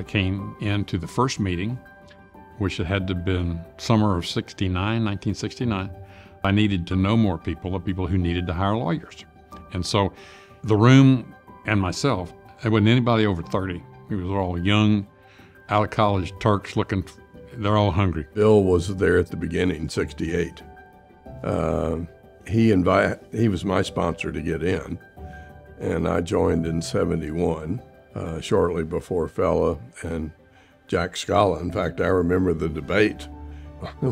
came into the first meeting, which had to have been summer of 1969. I needed to know more people, the people who needed to hire lawyers. And so the room and myself, there wasn't anybody over 30. We was all young, out of college Turks looking, they're all hungry. Bill was there at the beginning, 68. He was my sponsor to get in, and I joined in 71, shortly before Fella and Jack Scala. In fact, I remember the debate,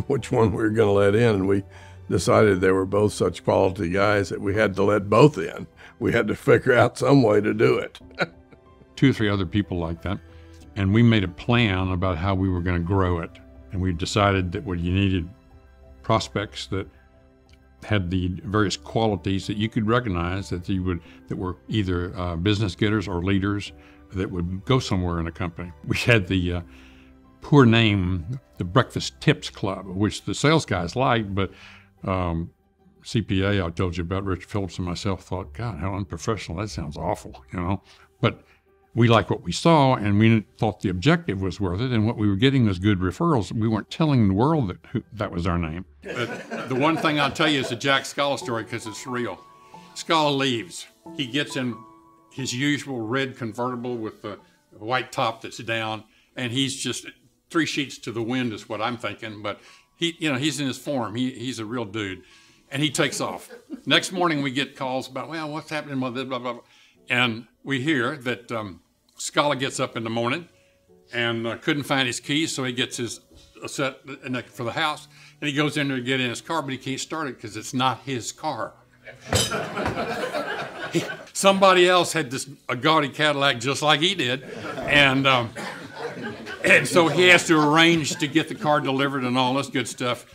which one we were going to let in, and we decided they were both such quality guys that we had to let both in. We had to figure out some way to do it. 2 or 3 other people like that, and we made a plan about how we were going to grow it. And we decided that you needed prospects that had the various qualities that you could recognize that were either business getters or leaders that would go somewhere in a company. We had the poor name, the Breakfast Tips Club, which the sales guys liked, but CPA I told you about, Richard Phillips and myself, thought, God, how unprofessional, that sounds awful, But we liked what we saw, and we thought the objective was worth it, and what we were getting was good referrals. We weren't telling the world that was our name. But the one thing I'll tell you is the Jack Scala story, because it's real. Scala leaves. He gets in his usual red convertible with the white top that's down, and he's just 3 sheets to the wind is what I'm thinking, but he's in his form. He's a real dude, and he takes off. Next morning we get calls about, well, what's happening with this, blah, blah, blah. And we hear that Scala gets up in the morning and couldn't find his keys, so he gets his set for the house, and he goes in there to get in his car, but he can't start it because it's not his car. Somebody else had a gaudy Cadillac just like he did, and so he has to arrange to get the car delivered and all this good stuff,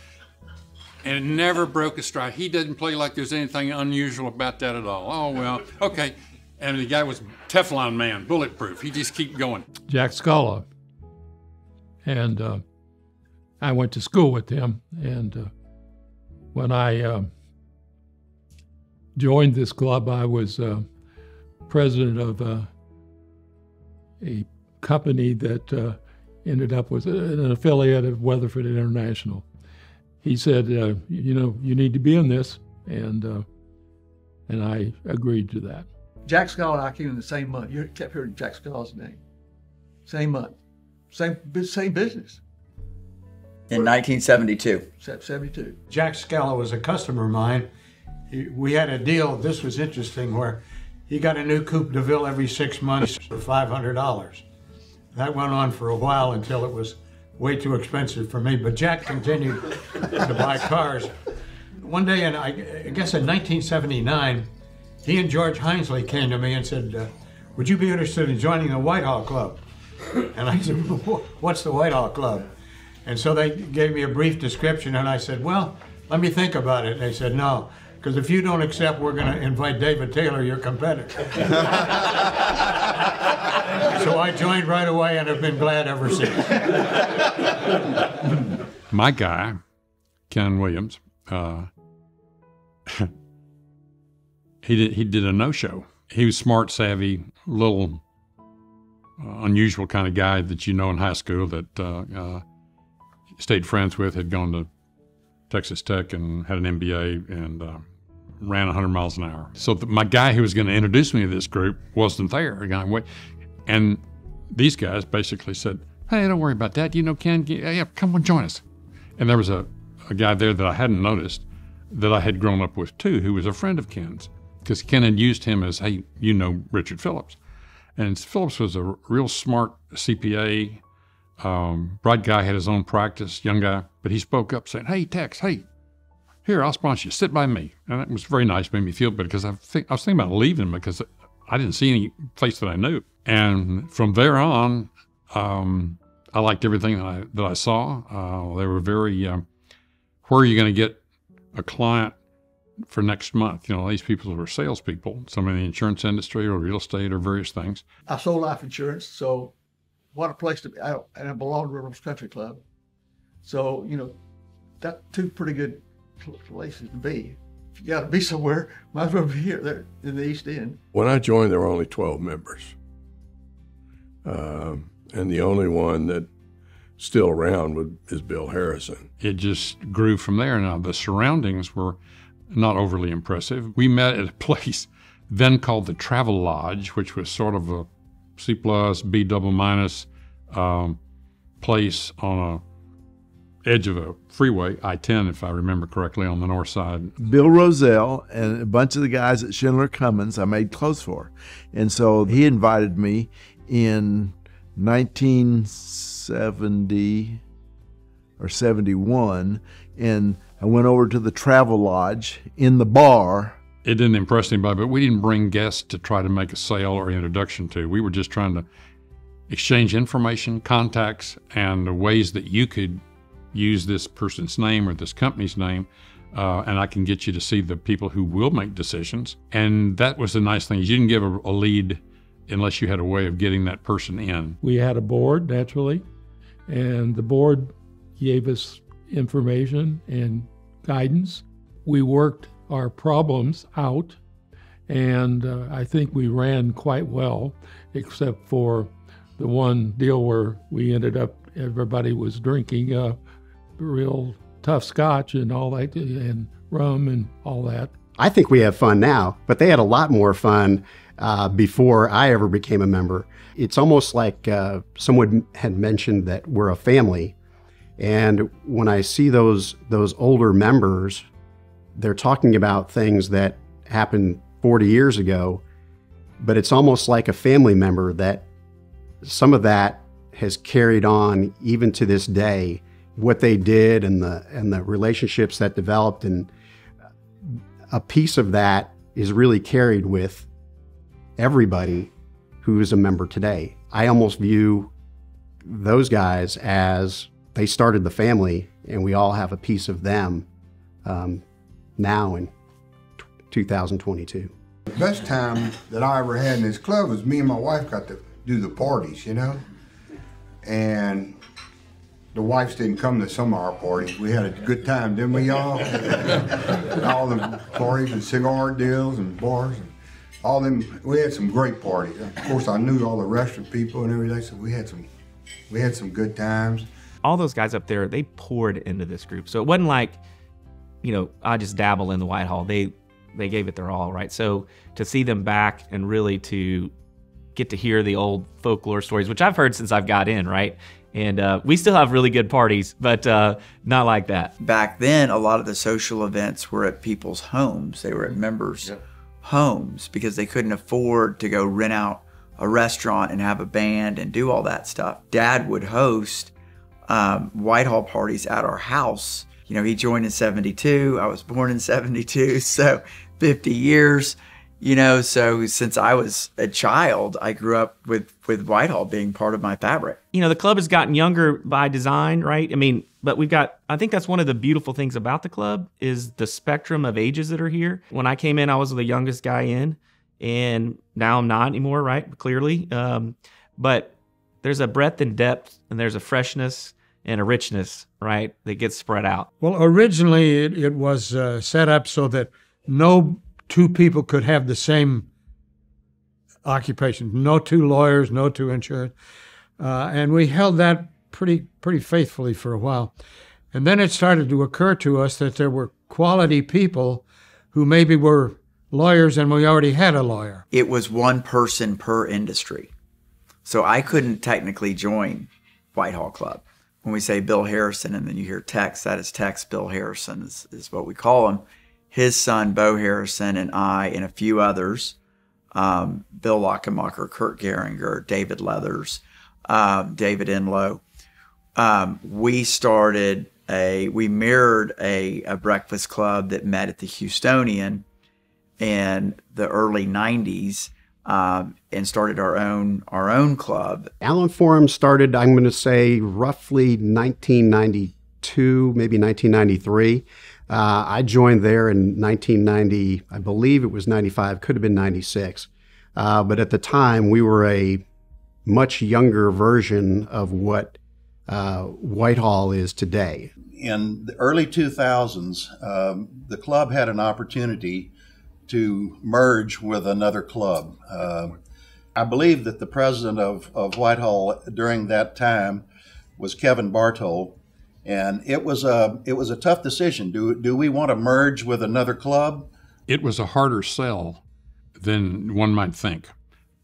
and it never broke a stride. He didn't play like there's anything unusual about that at all. Oh, well, okay. And the guy was Teflon man, bulletproof. He just keep going. Jack Scala. And I went to school with him. And when I joined this club, I was president of a company that ended up with an affiliate of Weatherford International. He said, you need to be in this. And I agreed to that. Jack Scala and I came in the same month. You kept hearing Jack Scala's name. Same month. Same business. In 1972. 72. Jack Scala was a customer of mine. We had a deal, this was interesting, where he got a new Coupe de Ville every 6 months for $500. That went on for a while until it was way too expensive for me, but Jack continued to buy cars. One day, I guess in 1979, he and George Hinesley came to me and said, would you be interested in joining the Whitehall Club? And I said, what's the Whitehall Club? And so they gave me a brief description, and I said, well, let me think about it. And they said, no, because if you don't accept, we're going to invite David Taylor, your competitor. So I joined right away and have been glad ever since. My guy, Ken Williams, He did a no-show. He was smart, savvy, little unusual kind of guy that in high school that stayed friends with, had gone to Texas Tech and had an MBA and ran 100 miles an hour. So my guy who was going to introduce me to this group wasn't there. And these guys basically said, hey, don't worry about that. Ken, yeah, come on, join us. And there was a guy there that I hadn't noticed that I had grown up with too, who was a friend of Ken's. Because Ken had used him as, hey, Richard Phillips. And Phillips was a real smart CPA, bright guy, had his own practice, young guy. But he spoke up saying, hey, Tex, hey, here, I'll sponsor you. Sit by me. And that was very nice, made me feel better because I was thinking about leaving because I didn't see any place that I knew. And from there on, I liked everything that I saw. They were very, where are you going to get a client for next month? These people were salespeople, some in the insurance industry or real estate or various things. I sold life insurance, so what a place to be. And I belonged to River's Country Club. So, that's 2 pretty good places to be. If you got to be somewhere, might as well be here there in the East End. When I joined, there were only 12 members. And the only one that's still around is Bill Harrison. It just grew from there. Now, the surroundings were not overly impressive. We met at a place then called the Travel Lodge, which was sort of a C+, B double minus place on a edge of a freeway, I-10, if I remember correctly, on the north side. Bill Roselle and a bunch of the guys at Schindler Cummins I made clothes for. And so he invited me in 1970 or 71, and I went over to the Travel Lodge in the bar. It didn't impress anybody, but we didn't bring guests to try to make a sale or introduction to. We were just trying to exchange information, contacts, and the ways that you could use this person's name or this company's name, and I can get you to see the people who will make decisions. And that was the nice thing. You didn't give a lead unless you had a way of getting that person in. We had a board, naturally, and the board gave us information and guidance. We worked our problems out, and I think we ran quite well, except for the one deal where we ended up, everybody was drinking real tough scotch and all that, and rum and all that. I think we have fun now, but they had a lot more fun before I ever became a member. It's almost like someone had mentioned that we're a family. And when I see those older members, they're talking about things that happened 40 years ago, but it's almost like a family member that some of that has carried on even to this day, what they did and the relationships that developed, and a piece of that is really carried with everybody who is a member today. I almost view those guys as they started the family, and we all have a piece of them now in 2022. The best time that I ever had in this club was me and my wife got to do the parties, you know? And the wives didn't come to some of our parties. We had a good time, didn't we, y'all? All the parties and cigar deals and bars and all them. We had some great parties. Of course, I knew all the restaurant people and everything, so we had some good times. All those guys up there, they poured into this group. So it wasn't like, you know, I just dabble in the Whitehall. They gave it their all, right? So to see them back and really to get to hear the old folklore stories, which I've heard since I've got in, right? And we still have really good parties, but not like that. Back then, a lot of the social events were at people's homes. They were at members' homes because they couldn't afford to go rent out a restaurant and have a band and do all that stuff. Dad would host Whitehall parties at our house. You know, he joined in 72. I was born in 72, so 50 years. You know, so since I was a child, I grew up with Whitehall being part of my fabric. You know, the club has gotten younger by design, right? I mean, but I think that's one of the beautiful things about the club is the spectrum of ages that are here. When I came in, I was the youngest guy in, and now I'm not anymore, right? Clearly. But there's a breadth and depth, and there's a freshness and a richness, right, that gets spread out. Well, originally it was set up so that no two people could have the same occupation. No two lawyers, no two insurance. And we held that pretty faithfully for a while. And then it started to occur to us that there were quality people who maybe were lawyers and we already had a lawyer. It was one person per industry. So I couldn't technically join Whitehall Club. When we say Bill Harrison and then you hear Tex, that is Tex Bill Harrison is what we call him. His son, Bo Harrison, and I, and a few others, Bill Lockenmacher, Kurt Geringer, David Leathers, David Enlow, we mirrored a breakfast club that met at the Houstonian in the early 90s, and started our own club. Allen Forum started, I'm going to say, roughly 1992, maybe 1993. I joined there in 1990, I believe it was 95, could have been 96. But at the time, we were a much younger version of what Whitehall is today. In the early 2000s, the club had an opportunity to merge with another club. I believe that the president of Whitehall during that time was Kevin Bartow, and it was a tough decision. Do we want to merge with another club? It was a harder sell than one might think.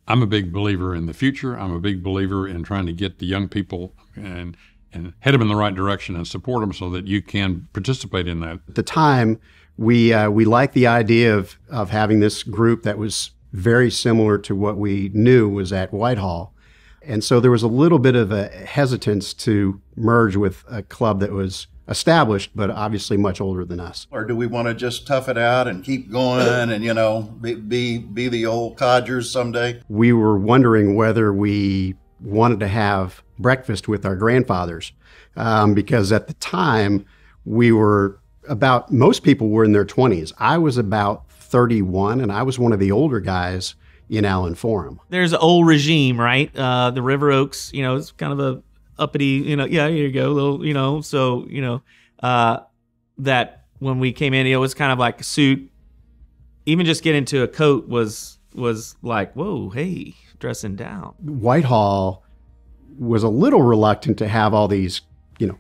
I'm a big believer in the future. I'm a big believer in trying to get the young people and head them in the right direction and support them so that you can participate in that. At the time, we liked the idea of having this group that was very similar to what we knew was at Whitehall. And so there was a little bit of a hesitance to merge with a club that was established, but obviously much older than us. Or do we want to just tough it out and keep going and, be the old codgers someday? We were wondering whether we wanted to have breakfast with our grandfathers, because at the time most people were in their 20s. I was about 31, and I was one of the older guys in Allen Forum. There's an old regime, right? The River Oaks, it's kind of a uppity, yeah, here you go, little, so, that when we came in, it was kind of like a suit. Even just getting into a coat was like, whoa, hey, dressing down. Whitehall was a little reluctant to have all these,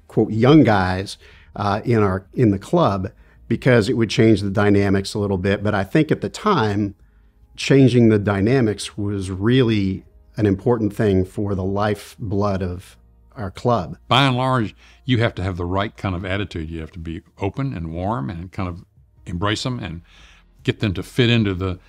quote, young guys in the club because it would change the dynamics a little bit. But I think at the time, changing the dynamics was really an important thing for the lifeblood of our club. By and large, you have to have the right kind of attitude. You have to be open and warm and kind of embrace them and get them to fit into the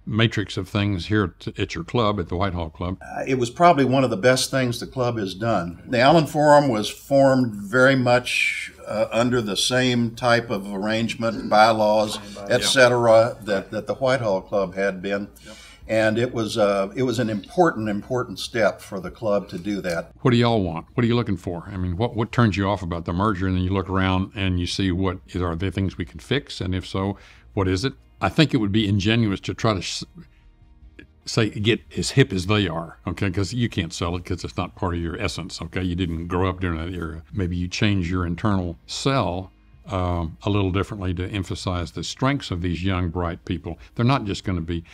matrix of things here at your club, at the Whitehall Club. It was probably one of the best things the club has done. The Allen Forum was formed very much under the same type of arrangement, bylaws, etc., that the Whitehall Club had been. Yep. And it was an important step for the club to do that. What do y'all want? What are you looking for? I mean, what turns you off about the merger? And then you look around and you see are there things we can fix? And if so, what is it? I think it would be ingenuous to try to get as hip as they are, okay? Because you can't sell it because it's not part of your essence, okay? You didn't grow up during that era. Maybe you change your internal sell a little differently to emphasize the strengths of these young, bright people. They're not just going to be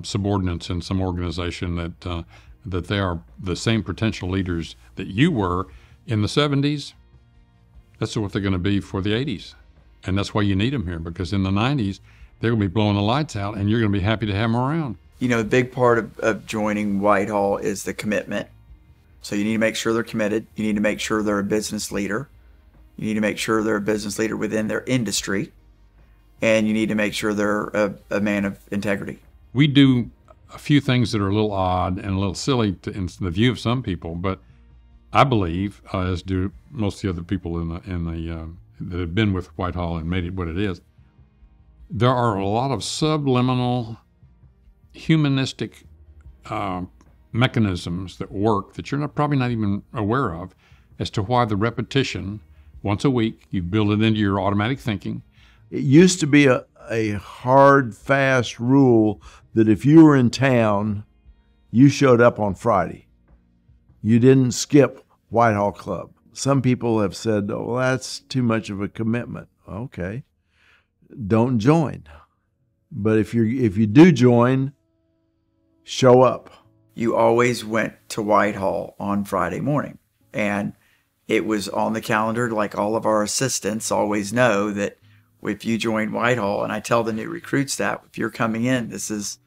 subordinates in some organization that they are the same potential leaders that you were in the 70s. That's what they're going to be for the 80s. And that's why you need them here, because in the 90s, they're going to be blowing the lights out, and you're going to be happy to have them around. A big part of joining Whitehall is the commitment. So you need to make sure they're committed. You need to make sure they're a business leader. You need to make sure they're a business leader within their industry. And you need to make sure they're a man of integrity. We do a few things that are a little odd and a little silly in the view of some people, but I believe, as do most of the other people that have been with Whitehall and made it what it is, there are a lot of subliminal, humanistic mechanisms that work that you're probably not even aware of as to why the repetition, once a week, you build it into your automatic thinking. It used to be a hard, fast rule that if you were in town, you showed up on Friday. You didn't skip Whitehall Club. Some people have said, oh, well, that's too much of a commitment. Okay. Don't join. But if you do join, show up. You always went to Whitehall on Friday morning. And it was on the calendar, like all of our assistants always know that if you join Whitehall, and I tell the new recruits that, if you're coming in, this is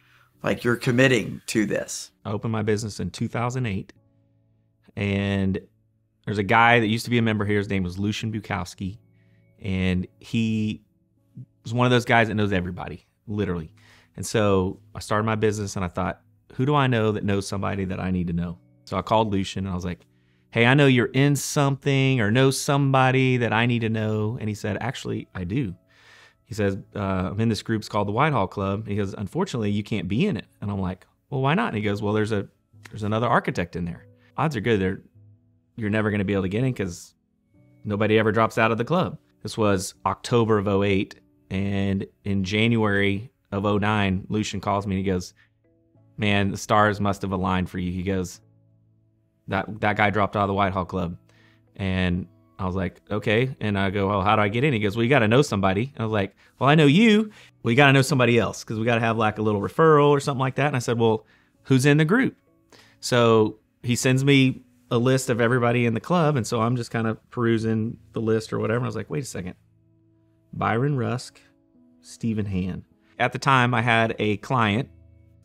like you're committing to this. I opened my business in 2008, and there's a guy that used to be a member here. His name was Lucian Bukowski, and he was one of those guys that knows everybody, literally. And so I started my business, and I thought, who do I know that knows somebody that I need to know? So I called Lucian, and I was like, hey, I know you're in something or know somebody that I need to know. And he said, actually, I do. He says, I'm in this group, it's called the Whitehall Club. He goes, unfortunately, you can't be in it. And I'm like, well, why not? And he goes, well, there's another architect in there. Odds are good you're never going to be able to get in because nobody ever drops out of the club. This was October of 2008. And in January of 2009, Lucian calls me and he goes, man, the stars must have aligned for you. He goes, that guy dropped out of the Whitehall Club. And I was like, okay. And I go, well, how do I get in? He goes, well, you got to know somebody. I was like, well, I know you. Well, you got to know somebody else because we got to have like a little referral or something like that. And I said, well, who's in the group? So he sends me a list of everybody in the club. And so I'm just kind of perusing the list or whatever. And I was like, wait a second. Byron Rusk, Stephen Hand. At the time, I had a client,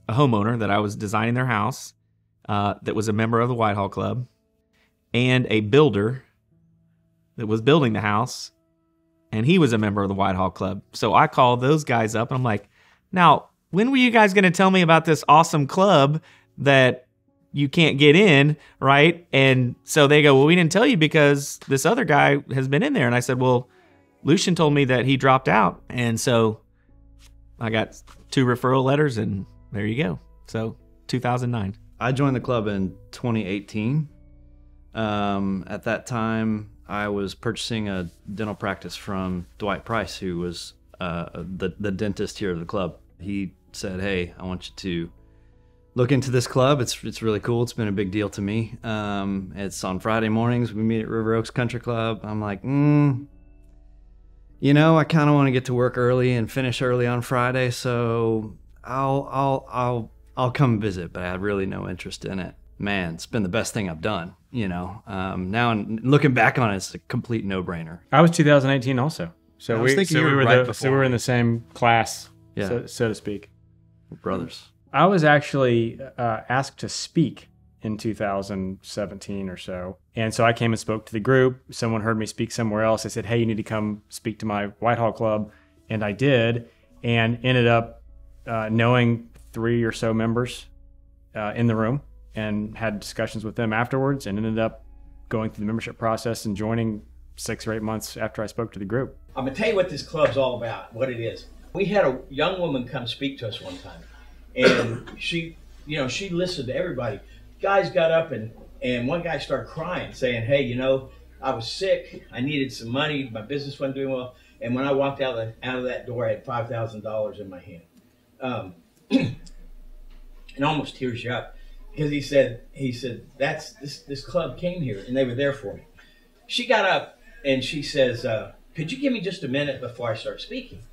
a homeowner that I was designing their house that was a member of the Whitehall Club, and a builder that was building the house, and he was a member of the Whitehall Club. So I called those guys up, and I'm like, now, when were you guys going to tell me about this awesome club that you can't get in, right? And so they go, well, we didn't tell you because this other guy has been in there. And I said, well, Lucian told me that he dropped out. And so I got 2 referral letters, and there you go. So 2009. I joined the club in 2018. At that time, I was purchasing a dental practice from Dwight Price, who was the dentist here at the club. He said, hey, I want you to look into this club. It's really cool. It's been a big deal to me. It's on Friday mornings. We meet at River Oaks Country Club. I'm like, you know, I kind of want to get to work early and finish early on Friday, so I'll come visit, but I had really no interest in it. Man, it's been the best thing I've done, you know. Now looking back on it, it's a complete no-brainer. I was 2018 also. So we were in the same class, yeah. so to speak. We're brothers. I was actually asked to speak in 2017 or so. And so I came and spoke to the group. Someone heard me speak somewhere else. I said, hey, you need to come speak to my Whitehall Club. And I did, and ended up knowing 3 or so members in the room, and had discussions with them afterwards, and ended up going through the membership process and joining 6 or 8 months after I spoke to the group. I'm going to tell you what this club's all about, what it is. We had a young woman come speak to us one time, and she listened to everybody. Guys got up, and one guy started crying, saying, hey, you know, I was sick, I needed some money, my business wasn't doing well, and when I walked out of that door, I had $5,000 in my hand. And almost tears you up, because he said this club came here and they were there for me. She got up and she says, could you give me just a minute before I start speaking?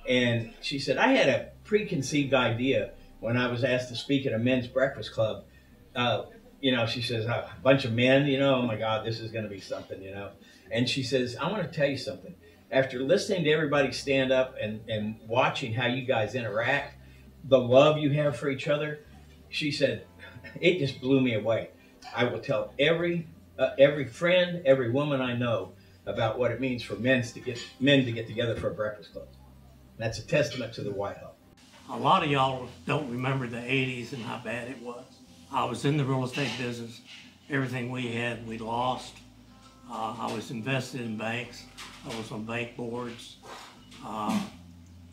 And she said, I had a preconceived idea when I was asked to speak at a men's breakfast club. You know, she says, a bunch of men, you know, oh my God, this is going to be something, you know. And she says, I want to tell you something. After listening to everybody stand up and watching how you guys interact, the love you have for each other, she said, it just blew me away. I will tell every friend, every woman I know about what it means for men to get together for a breakfast club. That's a testament to the Whitehall. A lot of y'all don't remember the 80s and how bad it was. I was in the real estate business. Everything we had, we lost. I was invested in banks. I was on bank boards. I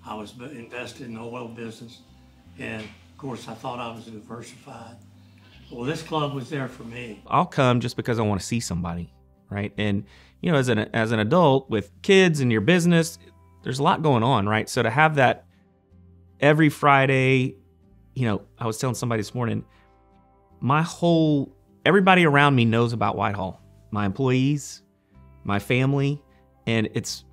was invested in the oil business. And of course, I thought I was diversified. Well, this club was there for me. I'll come just because I want to see somebody, right? And, you know, as an adult with kids and your business, there's a lot going on, right? So to have that every Friday, you know, I was telling somebody this morning, everybody around me knows about Whitehall. My employees, my family, and it's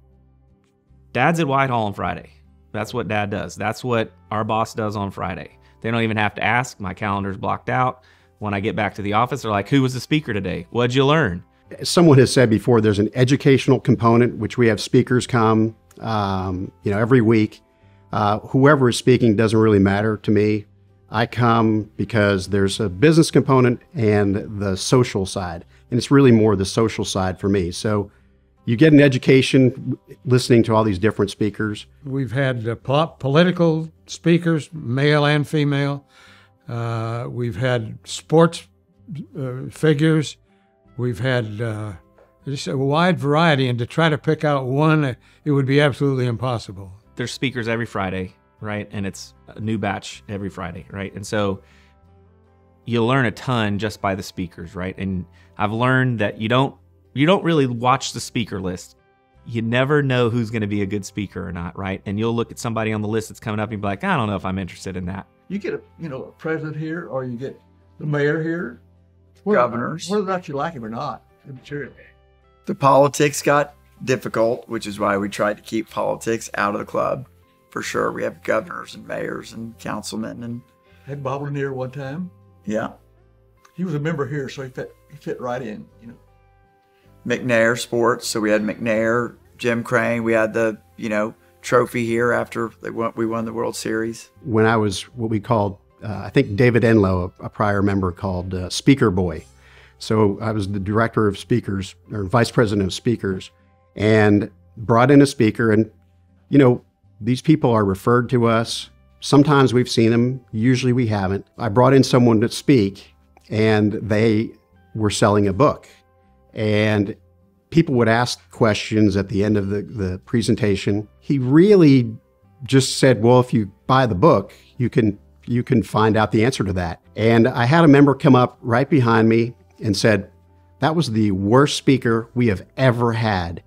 Dad's at Whitehall on Friday. That's what Dad does. That's what our boss does on Friday. They don't even have to ask. My calendar's blocked out. When I get back to the office, they're like, who was the speaker today? What'd you learn? Someone has said before, there's an educational component, which we have speakers come, every week. Whoever is speaking doesn't really matter to me. I come because there's a business component and the social side, and it's really more the social side for me. So you get an education listening to all these different speakers. We've had political speakers, male and female. We've had sports figures. We've had just a wide variety, and to try to pick out one, it would be absolutely impossible. There's speakers every Friday, right? And it's a new batch every Friday, right? And so you learn a ton just by the speakers, right? And I've learned that you don't really watch the speaker list. You never know who's going to be a good speaker or not, right? And you'll look at somebody on the list that's coming up and be like, I don't know if I'm interested in that. You get a president here, or you get the mayor here, governors, whether or not you like him or not. Sure. The politics got difficult, which is why we tried to keep politics out of the club. For sure, we have governors and mayors and councilmen, and Had Bob Lanier one time. yeah, He was a member here, so he fit right in. McNair Sports. So we had McNair, Jim Crane. We had the trophy here after we won the World Series. When I was what we called, I think David Enlow, a prior member, called Speaker Boy. So I was the director of speakers, or vice president of speakers, and brought in a speaker. And, these people are referred to us. Sometimes we've seen them. Usually we haven't. I brought in someone to speak, and they were selling a book. And people would ask questions at the end of the presentation. He really just said, well, if you buy the book, you can find out the answer to that. And I had a member come up right behind me and said, that was the worst speaker we have ever had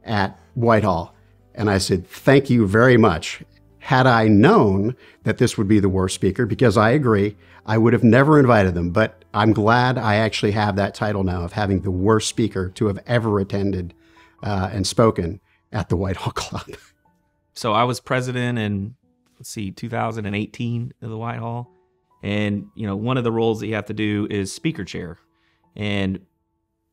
at Whitehall. And I said, thank you very much. Had I known that this would be the worst speaker, because I agree, I would have never invited them. But I'm glad I actually have that title now of having the worst speaker to have ever attended and spoken at the Whitehall Club. So I was president in, 2018 of the Whitehall. And, one of the roles that you have to do is speaker chair. And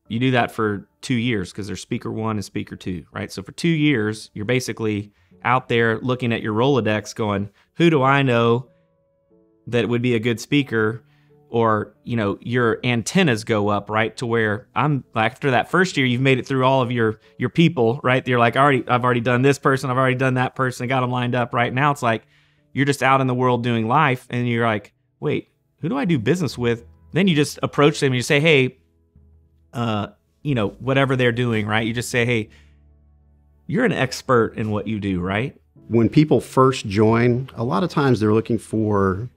you do that for 2 years because there's speaker 1 and speaker 2, right? So for 2 years, you're basically out there looking at your Rolodex going, who do I know that would be a good speaker? Or, your antennas go up, right? To where after that first year, you've made it through all of your people, right? You're like, I've already done this person. I've already done that person. I got them lined up. Right now, it's like you're just out in the world doing life. And you're like, wait, who do I do business with? Then you just approach them and you say, hey, whatever they're doing, right? You just say, hey, you're an expert in what you do, right? When people first join, a lot of times they're looking for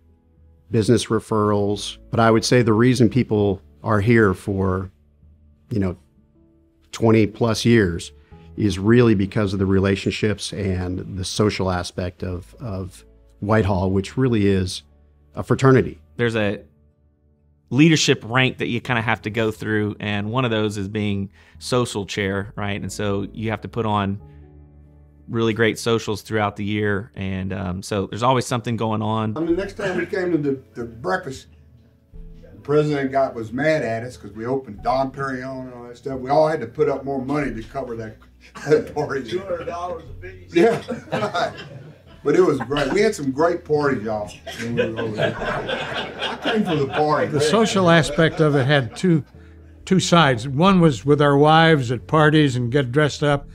business referrals. But I would say the reason people are here for, 20 plus years is really because of the relationships and the social aspect of Whitehall, which really is a fraternity. There's a leadership rank that you kind of have to go through, and one of those is being social chair, right? And so you have to put on really great socials throughout the year, and so there's always something going on. Next time we came to the breakfast, the president was mad at us because we opened Dom Perignon and all that stuff. We all had to put up more money to cover that party. $200 a piece. Yeah, right. But it was great. We had some great parties, y'all. When we were over there. I came for the party. The social aspect of it had two sides. One was with our wives at parties and get dressed up,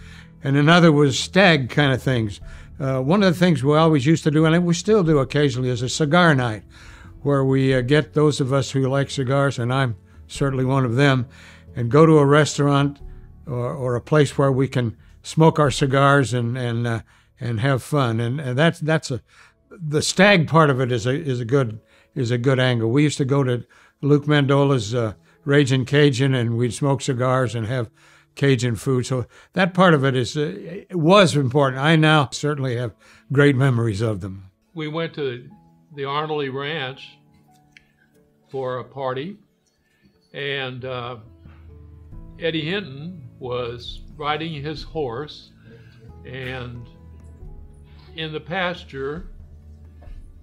and another was stag kind of things. One of the things we always used to do, and we still do occasionally, is a cigar night, where we get those of us who like cigars, and I'm certainly one of them, and go to a restaurant or a place where we can smoke our cigars and have fun, and that's the stag part of it is a good angle. We used to go to Luke Mandola's Ragin' Cajun, and we'd smoke cigars and have Cajun food. So that part of it was important. I now certainly have great memories of them. We went to the Arnoldie Ranch for a party, and Eddie Hinton was riding his horse, and in the pasture,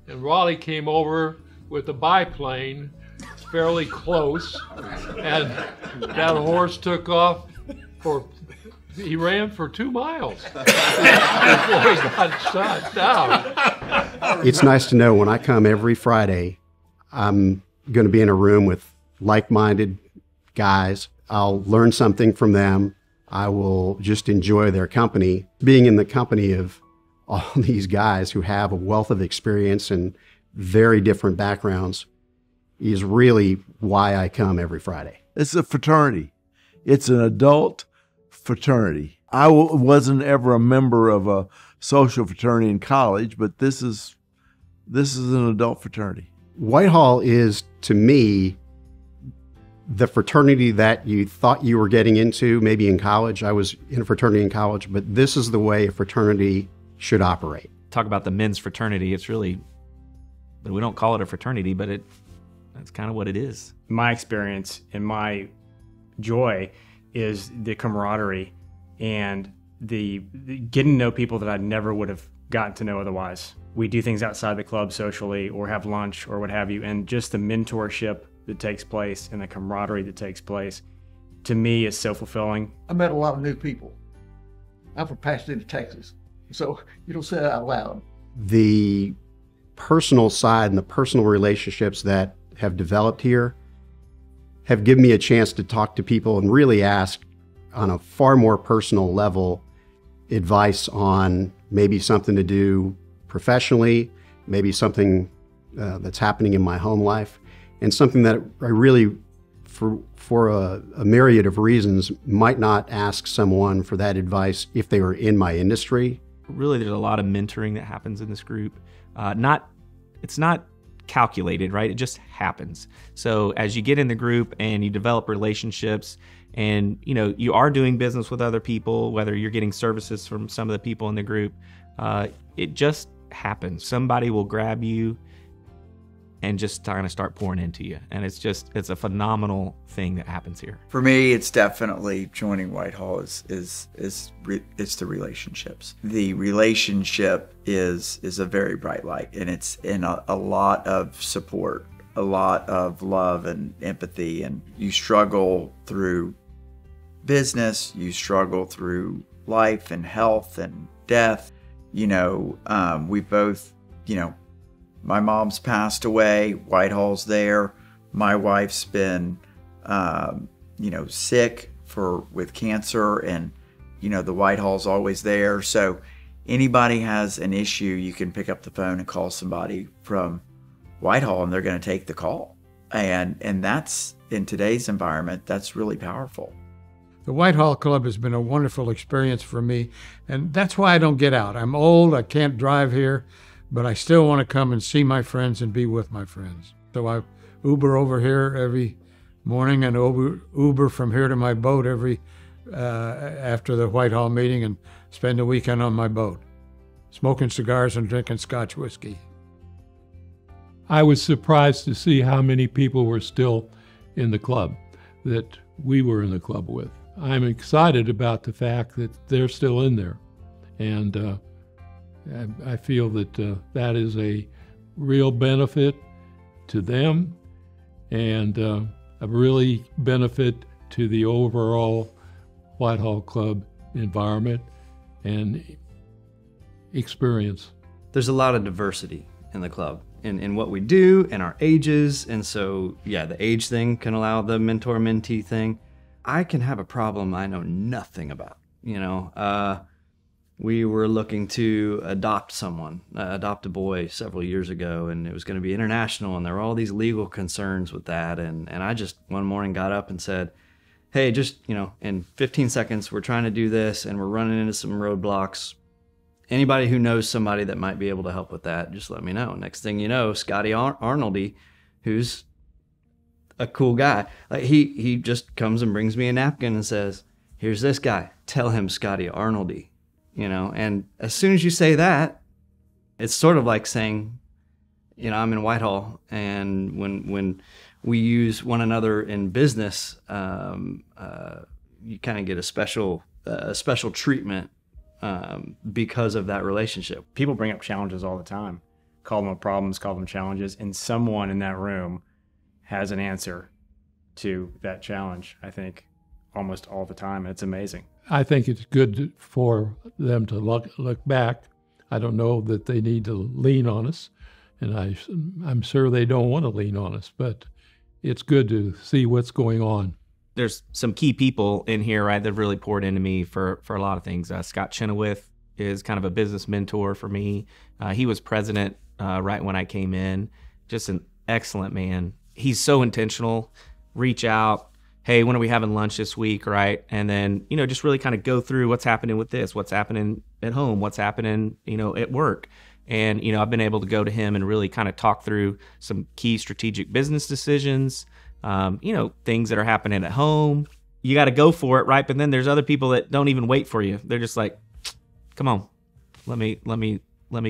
and Raleigh came over with a biplane fairly close, and that horse took off he ran for 2 miles before he got shot down. It's nice to know when I come every Friday, I'm going to be in a room with like-minded guys. I'll learn something from them. I will just enjoy their company. Being in the company of all these guys who have a wealth of experience and very different backgrounds is really why I come every Friday. It's a fraternity. It's an adult fraternity. I wasn't ever a member of a social fraternity in college, but this is an adult fraternity. Whitehall is, to me, the fraternity that you thought you were getting into maybe in college. I was in a fraternity in college, but this is the way a fraternity should operate. Talk about the men's fraternity. It's really, we don't call it a fraternity, but that's kind of what it is. My experience and my joy is the camaraderie and the getting to know people that I never would have gotten to know otherwise. We do things outside the club socially or have lunch or what have you, and just the mentorship that takes place and the camaraderie that takes place, to me, is so fulfilling. I met a lot of new people. I'm from Pasadena, Texas, so you don't say that out loud. The personal side and the personal relationships that have developed here have given me a chance to talk to people and really ask on a far more personal level advice on maybe something to do professionally, maybe something that's happening in my home life, and something that I really, for a myriad of reasons, might not ask someone for that advice if they were in my industry. Really, there's a lot of mentoring that happens in this group. It's not calculated, right? It just happens. So as you get in the group and you develop relationships, and you are doing business with other people, whether you're getting services from some of the people in the group, it just happens. Somebody will grab you and just kind of start pouring into you. And it's a phenomenal thing that happens here. For me, it's definitely joining Whitehall is it's the relationships. The relationship is a very bright light, and it's in a lot of support, a lot of love and empathy. And you struggle through business, you struggle through life and health and death. We both, my mom's passed away, Whitehall's there. My wife's been, sick with cancer, and, the Whitehall's always there. So anybody has an issue, you can pick up the phone and call somebody from Whitehall, and they're going to take the call. And that's, in today's environment, that's really powerful. The Whitehall Club has been a wonderful experience for me, and that's why I don't get out. I'm old, I can't drive here, but I still want to come and see my friends and be with my friends. So I Uber over here every morning and Uber from here to my boat every after the Whitehall meeting, and spend the weekend on my boat, smoking cigars and drinking Scotch whiskey. I was surprised to see how many people were still in the club that we were in the club with. I'm excited about the fact that they're still in there. And I feel that that is a real benefit to them, and a really benefit to the overall Whitehall Club environment and experience. There's a lot of diversity in the club in what we do and our ages. And so, the age thing can allow the mentor-mentee thing. I can have a problem I know nothing about. We were looking to adopt a boy several years ago, and it was going to be international, and there were all these legal concerns with that. And I just one morning got up and said, hey, just, in 15 seconds, we're trying to do this, and we're running into some roadblocks. Anybody who knows somebody that might be able to help with that, just let me know. Next thing you know, Scotty Arnoldy, who's a cool guy, he just comes and brings me a napkin and says, here's this guy, tell him Scotty Arnoldy. And as soon as you say that, it's sort of like saying, I'm in Whitehall, and when we use one another in business, you kind of get a special treatment because of that relationship. People bring up challenges all the time. Call them problems, call them challenges, and someone in that room has an answer to that challenge, I think, almost all the time. It's amazing. I think it's good for them to look back. I don't know that they need to lean on us, and I'm sure they don't want to lean on us, but it's good to see what's going on. There's some key people in here, right, that have really poured into me for a lot of things. Scott Chenoweth is kind of a business mentor for me. He was president right when I came in. Just an excellent man. He's so intentional. Reach out. Hey, when are we having lunch this week, right? And then, just really kind of go through what's happening with this, what's happening at home, what's happening, at work. And, I've been able to go to him and really kind of talk through some key strategic business decisions, things that are happening at home. You got to go for it, right? But then there's other people that don't even wait for you. They're just like, come on, let me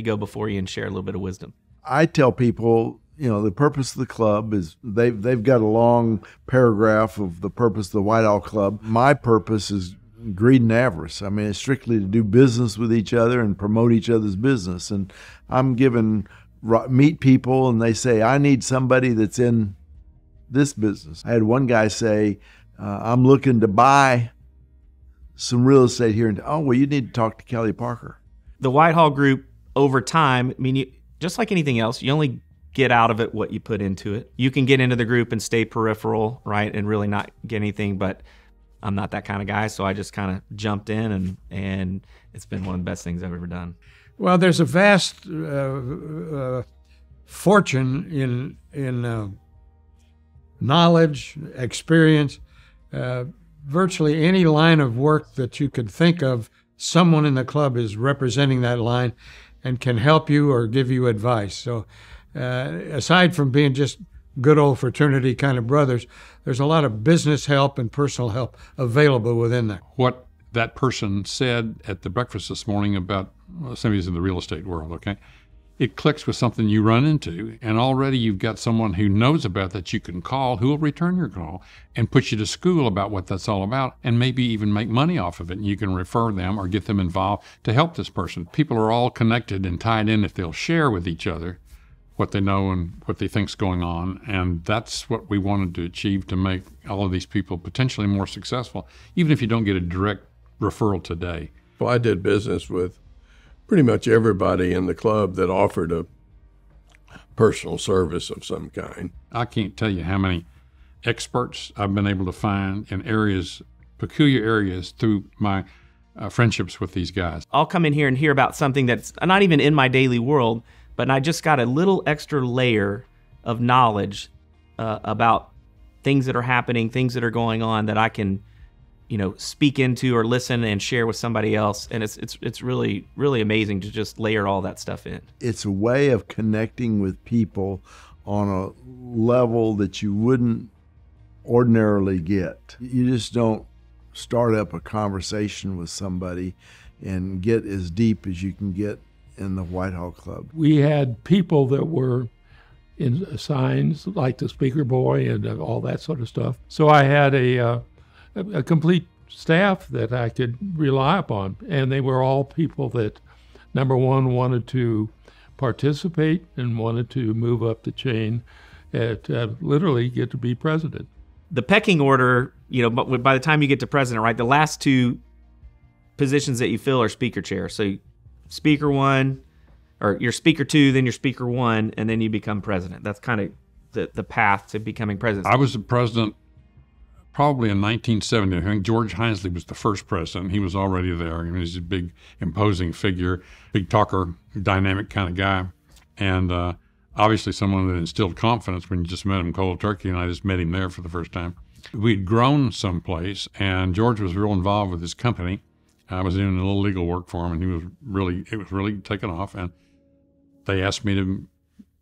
go before you and share a little bit of wisdom. I tell people the purpose of the club is they've got a long paragraph of the purpose of the Whitehall Club. My purpose is greed and avarice. I mean, it's strictly to do business with each other and promote each other's business. And I'm meet people and they say, I need somebody that's in this business. I had one guy say, I'm looking to buy some real estate here. And you need to talk to Kelly Parker. The Whitehall Group, over time, I mean, just like anything else, you only get out of it what you put into it. You can get into the group and stay peripheral, right, and really not get anything, but I'm not that kind of guy, so I just kind of jumped in, and it's been one of the best things I've ever done. Well, there's a vast fortune in knowledge, experience, virtually any line of work that you could think of, someone in the club is representing that line and can help you or give you advice. So aside from being just good old fraternity kind of brothers, there's a lot of business help and personal help available within that. What that person said at the breakfast this morning about somebody's in the real estate world, okay? It clicks with something you run into, and already you've got someone who knows about that you can call, who will return your call and put you to school about what that's all about, and maybe even make money off of it. And you can refer them or get them involved to help this person. People are all connected and tied in if they'll share with each other what they know and what they think's going on. And that's what we wanted to achieve, to make all of these people potentially more successful, even if you don't get a direct referral today. Well, I did business with pretty much everybody in the club that offered a personal service of some kind. I can't tell you how many experts I've been able to find in areas, peculiar areas, through my friendships with these guys. I'll come in here and hear about something that's not even in my daily world, but I just got a little extra layer of knowledge about things that are happening, things that are going on that I can, speak into or listen and share with somebody else. And it's really, really amazing to just layer all that stuff in. It's a way of connecting with people on a level that you wouldn't ordinarily get. You just don't start up a conversation with somebody and get as deep as you can get in the Whitehall Club. We had people that were in signs like the speaker boy and all that sort of stuff. So I had a complete staff that I could rely upon, and they were all people that, number one, wanted to participate and wanted to move up the chain to literally get to be president. The pecking order, but by the time you get to president, right, the last two positions that you fill are speaker chair. So speaker one, or you're speaker two, then you're speaker one, and then you become president. That's kind of the path to becoming president. I was the president probably in 1970. I think George Hinesley was the first president. He was already there. I mean, he's a big, imposing figure, big talker, dynamic kind of guy. And obviously someone that instilled confidence when you just met him cold turkey, and I just met him there for the first time. We'd grown someplace, and George was real involved with his company. I was doing a little legal work for him, and it was really taking off. And they asked me to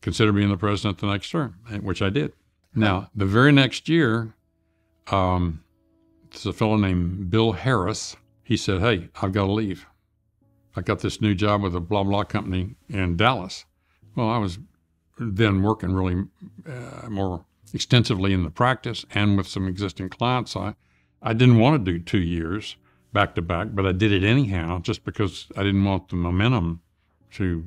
consider being the president the next term, which I did. Now, the very next year, there's a fellow named Bill Harris. He said, hey, I've got to leave. I got this new job with a blah, blah company in Dallas. Well, I was then working really more extensively in the practice and with some existing clients. I didn't want to do 2 years back to back, but I did it anyhow just because I didn't want the momentum to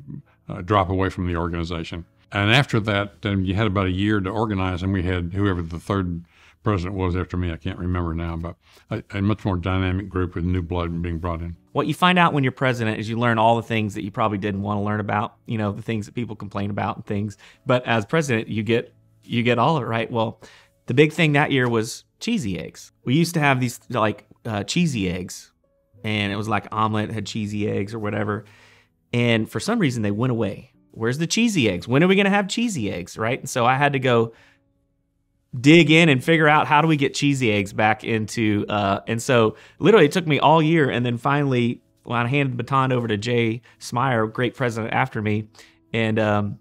drop away from the organization. And after that, then you had about a year to organize, and we had whoever the third president was after me, I can't remember now, but a much more dynamic group with new blood being brought in. What you find out when you're president is you learn all the things that you probably didn't want to learn about, the things that people complain about and things. But as president, you get all of it, right? Well, the big thing that year was cheesy eggs. We used to have these cheesy eggs, and it was like omelet, had cheesy eggs or whatever. And for some reason, they went away. Where's the cheesy eggs? When are we going to have cheesy eggs, right? And so I had to go dig in and figure out how do we get cheesy eggs back into, and so literally it took me all year. And then finally, when I handed the baton over to Jay Smyer, great president after me, and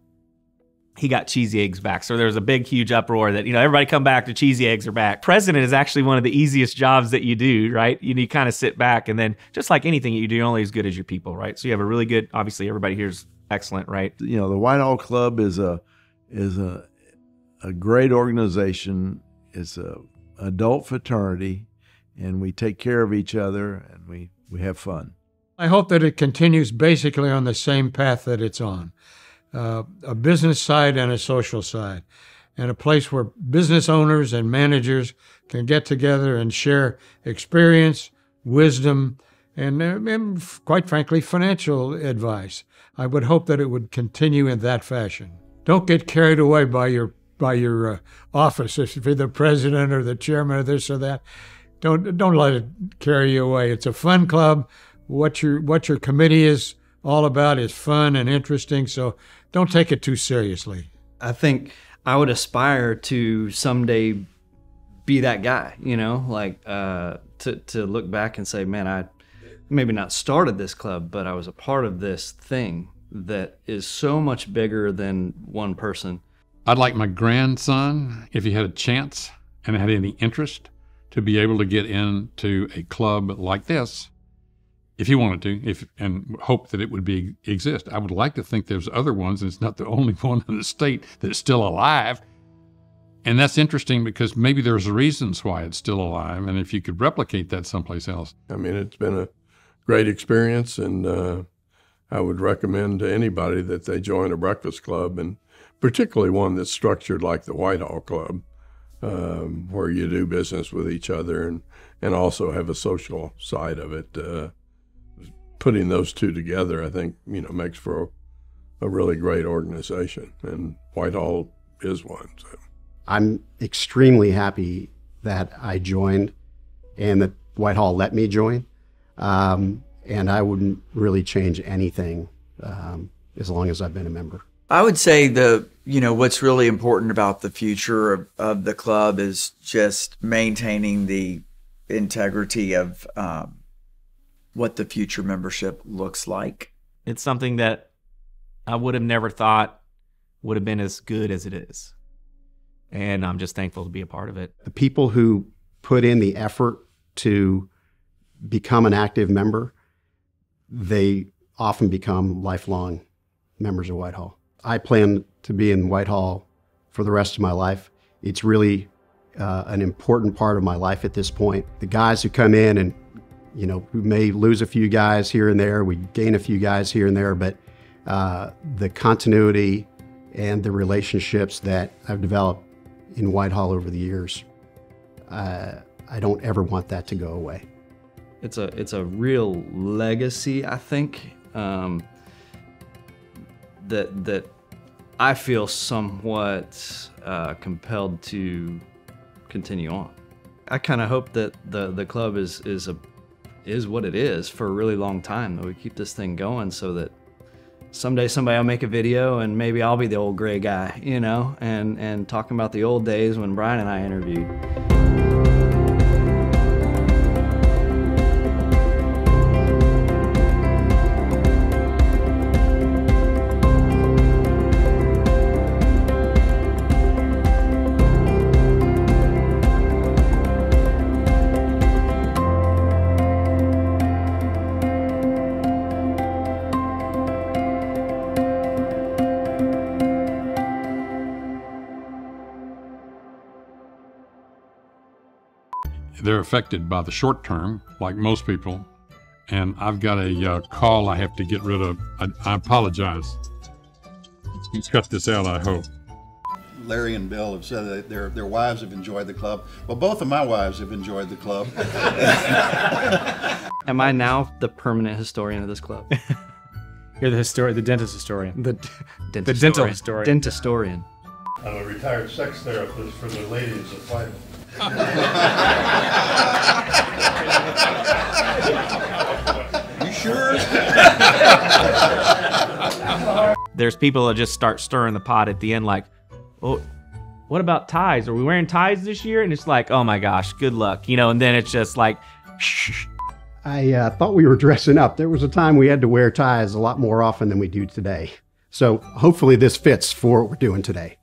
he got cheesy eggs back. So there was a big, huge uproar that, everybody come back, the cheesy eggs are back. President is actually one of the easiest jobs that you do, right? You kind of sit back, and then just like anything you do, you're only as good as your people, right? So you have a really good, obviously everybody here is excellent, right? The Whitehall Club is is a great organization. It's a adult fraternity, and we take care of each other, and we have fun. I hope that it continues basically on the same path that it's on, a business side and a social side, and a place where business owners and managers can get together and share experience, wisdom, and quite frankly, financial advice. I would hope that it would continue in that fashion. Don't get carried away by your office, if you're the president or the chairman or this or that. Don't let it carry you away. It's a fun club. What your committee is all about is fun and interesting, so don't take it too seriously. I think I would aspire to someday be that guy, like to look back and say, man, I maybe not started this club, but I was a part of this thing that is so much bigger than one person. I'd like my grandson, if he had a chance and had any interest, to be able to get into a club like this, if he wanted to, and hope that it would exist. I would like to think there's other ones, and it's not the only one in the state that's still alive. And that's interesting because maybe there's reasons why it's still alive, and if you could replicate that someplace else. I mean, it's been a great experience, and I would recommend to anybody that they join a breakfast club, and particularly one that's structured like the Whitehall Club, where you do business with each other and also have a social side of it. Putting those two together, I think, makes for a really great organization, and Whitehall is one. So. I'm extremely happy that I joined and that Whitehall let me join. And I wouldn't really change anything as long as I've been a member. I would say what's really important about the future of the club is just maintaining the integrity of what the future membership looks like. It's something that I would have never thought would have been as good as it is. And I'm just thankful to be a part of it. The people who put in the effort to become an active member, they often become lifelong members of Whitehall. I plan to be in Whitehall for the rest of my life. It's really an important part of my life at this point. The guys who come in and, we may lose a few guys here and there, we gain a few guys here and there, but the continuity and the relationships that I've developed in Whitehall over the years, I don't ever want that to go away. It's a real legacy, I think, that I feel somewhat compelled to continue on. I kind of hope that the club is what it is for a really long time, that we keep this thing going so that someday somebody will make a video and maybe I'll be the old gray guy, and talking about the old days when Brian and I interviewed. They're affected by the short term, like most people, and I've got a call I have to get rid of. I apologize. Let's cut this out, I hope. Larry and Bill have said that their wives have enjoyed the club. Well, both of my wives have enjoyed the club. Am I now the permanent historian of this club? You're the dentist historian. The dental historian. Dent historian. I'm a retired sex therapist for the ladies of Whitehall. You sure? There's people that just start stirring the pot at the end like, oh, what about ties? Are we wearing ties this year? And it's like, oh my gosh, good luck. And then it's just like, shh. I thought we were dressing up. There was a time we had to wear ties a lot more often than we do today. So hopefully this fits for what we're doing today.